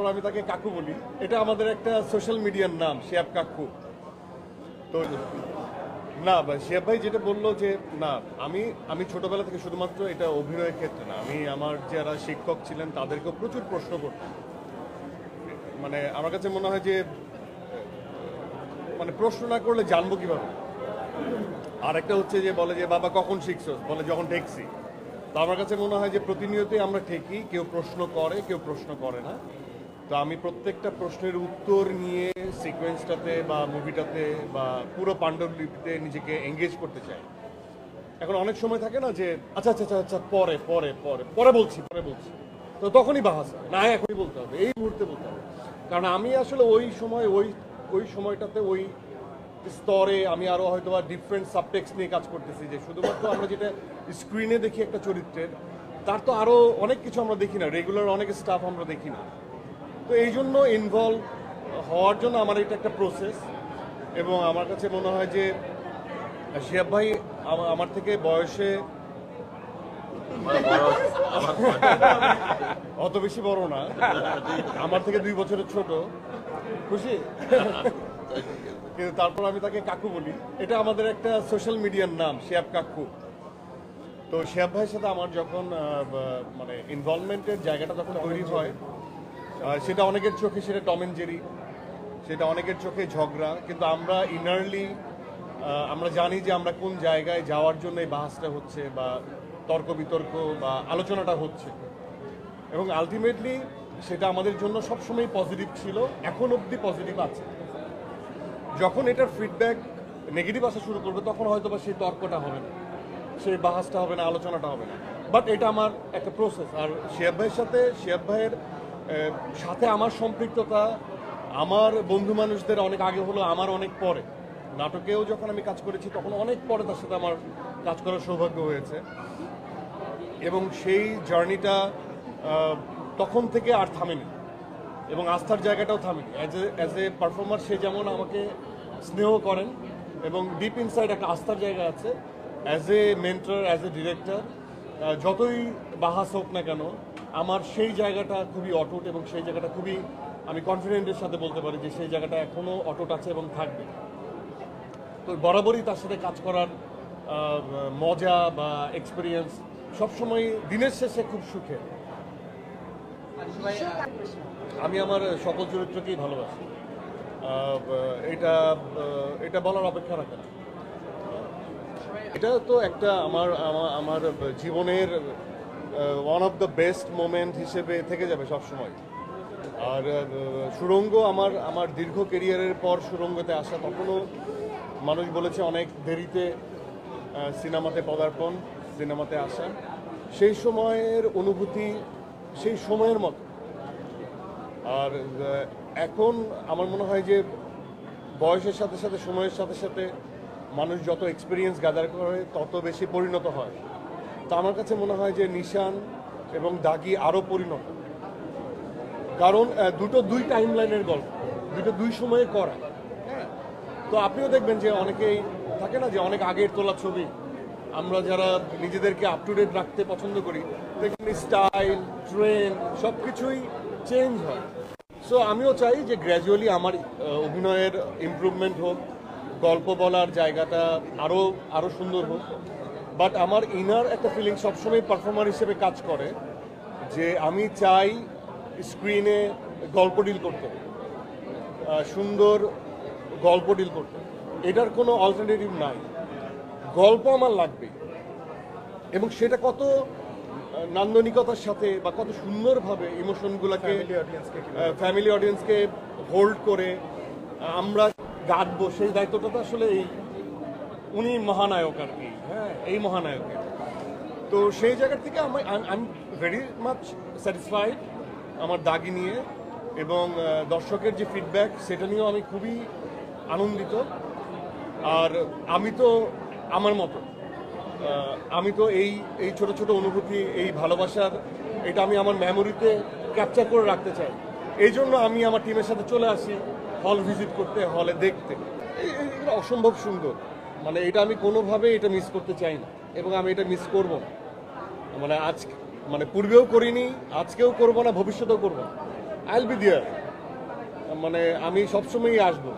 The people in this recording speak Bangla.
তারপর আমি তাকে কাকু বলি। এটা আমাদের একটা সোশ্যাল মিডিয়ার নাম, শিহাব কাকু। তো না শিহাব ভাই যেটা বললো যে না, আমি ছোটবেলা থেকে শুধুমাত্র এটা অভিনয়ের ক্ষেত্রে না, আমি আমার যারা শিক্ষক ছিলেন তাদেরকেও প্রচুর প্রশ্ন করতাম। মানে আমার কাছে মনে হয় যে মানে প্রশ্ন না করলে জানবো কিভাবে। আর একটা হচ্ছে যে বলে যে বাবা কখন শিখছো, বলে যখন ঠেকছি। তো আমার কাছে মনে হয় যে প্রতিনিয়তই আমরা ঠেকি, কেউ প্রশ্ন করে কেউ প্রশ্ন করে না। তো আমি প্রত্যেকটা প্রশ্নের উত্তর নিয়ে সিকোয়েন্সটাতে বা মুভিটাতে বা পুরো পাণ্ডুলিপিতে নিজেকে এঙ্গেজ করতে চাই। এখন অনেক সময় থাকে না যে আচ্ছা আচ্ছা আচ্ছা আচ্ছা পরে পরে পরে পরে বলছি তো তখনই বাহাস না, এখনই বলতে হবে, এই মুহূর্তে বলতে হবে। কারণ আমি আসলে ওই সময় ওই সময়টাতে ওই স্তরে আমি আরো হয়তো বা ডিফারেন্ট সাবটেক্সট নিয়ে কাজ করতেছি, যে শুধুমাত্র আমরা যেটা স্ক্রিনে দেখি একটা চরিত্রের, তার তো আরো অনেক কিছু আমরা দেখি না, রেগুলার অনেক স্টাফ আমরা দেখি না। তো এই জন্য ইনভলভ হওয়ার জন্য আমার এটা একটা প্রসেস। এবং আমার কাছে মনে হয় যে শিহাব ভাই আমার থেকে বয়সে অত বেশি বড় না, আমার থেকে 2 বছরের ছোট। খুশি? কিন্তু তারপর আমি তাকে কাকু বলি। এটা আমাদের একটা সোশ্যাল মিডিয়ার নাম, শিহাব কাকু। তো শিহাব ভাইয়ের সাথে আমার যখন মানে ইনভলভমেন্টের জায়গাটা যখন তৈরি হয়, সেটা অনেকের চোখে সেটা টম এন্ড জেরি, সেটা অনেকের চোখে ঝগড়া, কিন্তু আমরা ইনারলি আমরা জানি যে আমরা কোন জায়গায় যাওয়ার জন্য এই বাহাসটা হচ্ছে বা তর্ক বিতর্ক বা আলোচনাটা হচ্ছে। এবং আলটিমেটলি সেটা আমাদের জন্য সবসময় পজিটিভ ছিল, এখন অবধি পজিটিভ আছে। যখন এটার ফিডব্যাক নেগেটিভ আসা শুরু করবে তখন হয়তো বা সেই তর্কটা হবে না, সেই বাহাসটা হবে না, আলোচনাটা হবে না। বাট এটা আমার একটা প্রসেস। আর শিহাব ভাইয়ের সাথে আমার সম্পৃক্ততা আমার বন্ধু মানুষদের অনেক আগে হলো, আমার অনেক পরে। নাটকেও যখন আমি কাজ করেছি তখন অনেক পরে তার সাথে আমার কাজ করার সৌভাগ্য হয়েছে। এবং সেই জার্নিটা তখন থেকে আর থামেনি, এবং আস্থার জায়গাটাও থামেনি। অ্যাজ এ পারফর্মার সে যেমন আমাকে স্নেহ করেন এবং ডিপ ইনসাইড একটা আস্থার জায়গা আছে। As a mentor, as a director, যতই বাহাস হোক না কেন, আমার সেই জায়গাটা খুবই অটুট, এবং সেই জায়গাটা খুবই আমি কনফিডেন্টের সাথে বলতে পারি যে সেই জায়গাটা এখনও অটুট আছে এবং থাকবে। তো বরাবরই তার সাথে কাজ করার মজা বা এক্সপিরিয়েন্স সবসময় দিনের শেষে খুব সুখের। আমি আমার সকল চরিত্রকেই ভালোবাসি, এটা এটা বলার অপেক্ষা রাখে না। এটা তো একটা আমার জীবনের one of the best moment হিসেবে থেকে যাবে সবসময়। আর সুড়ঙ্গ আমার দীর্ঘ কেরিয়ারের পর সুড়ঙ্গতে আসা, তখনও মানুষ বলেছে অনেক দেরিতে সিনেমাতে পদার্পণ, সিনেমাতে আসা। সেই সময়ের অনুভূতি সেই সময়ের মতো। আর এখন আমার মনে হয় যে বয়সের সাথে সাথে, সময়ের সাথে সাথে মানুষ যত এক্সপিরিয়েন্স গ্যাদার করে তত বেশি পরিণত হয়। তো আমার কাছে মনে হয় যে নিশান এবং দাগি আরও পরিণত, কারণ দুই টাইম লাইনের গল্প, দুই সময়ে করা। হ্যাঁ, তো আপনিও দেখবেন যে অনেকেই থাকে না যে অনেক আগের তোলা ছবি, আমরা যারা নিজেদেরকে আপ টু ডেট রাখতে পছন্দ করি, দেখবেন স্টাইল, ট্রেন্ড সব কিছুই চেঞ্জ হয়। সো আমিও চাই যে গ্র্যাজুয়ালি আমার অভিনয়ের ইমপ্রুভমেন্ট হোক, গল্প বলার জায়গাটা আরও সুন্দর হোক। বাট আমার ইনার একটা ফিলিং সবসময় পারফর্মার হিসেবে কাজ করে যে আমি চাই স্ক্রিনে গল্প ডিল করতে, সুন্দর গল্প ডিল করতে। এটার কোনো অল্টারনেটিভ নাই, গল্প আমার লাগবে। এবং সেটা কত নান্দনিকতার সাথে বা কত সুন্দরভাবে ইমোশনগুলোকে ফ্যামিলি অডিয়েন্সকে হোল্ড করে আমরা গাঁথবো, সেই দায়িত্বটা তো আসলে উনি মহানায়ক আর কি। হ্যাঁ, এই মহানায়কের। তো সেই জায়গা থেকে I am very much satisfied আমার দাগি নিয়ে, এবং দর্শকের যে ফিডব্যাক সেটা নিয়েও আমি খুবই আনন্দিত। আর আমি তো আমার মতো, আমি তো এই ছোট ছোট অনুভূতি, এই ভালোবাসার, এটা আমি আমার মেমোরিতে ক্যাপচার করে রাখতে চাই। এই জন্য আমি আমার টিমের সাথে চলে আসি হল ভিজিট করতে, হলে দেখতে। এটা অসম্ভব সুন্দর, মানে এটা আমি কোনোভাবে এটা মিস করতে চাই না, এবং আমি এটা মিস করব না। মানে পূর্বেও করিনি, আজকেও করবো না, ভবিষ্যতেও করবো না। আইল বি দেয়ার, মানে আমি সবসময়ই আসবো।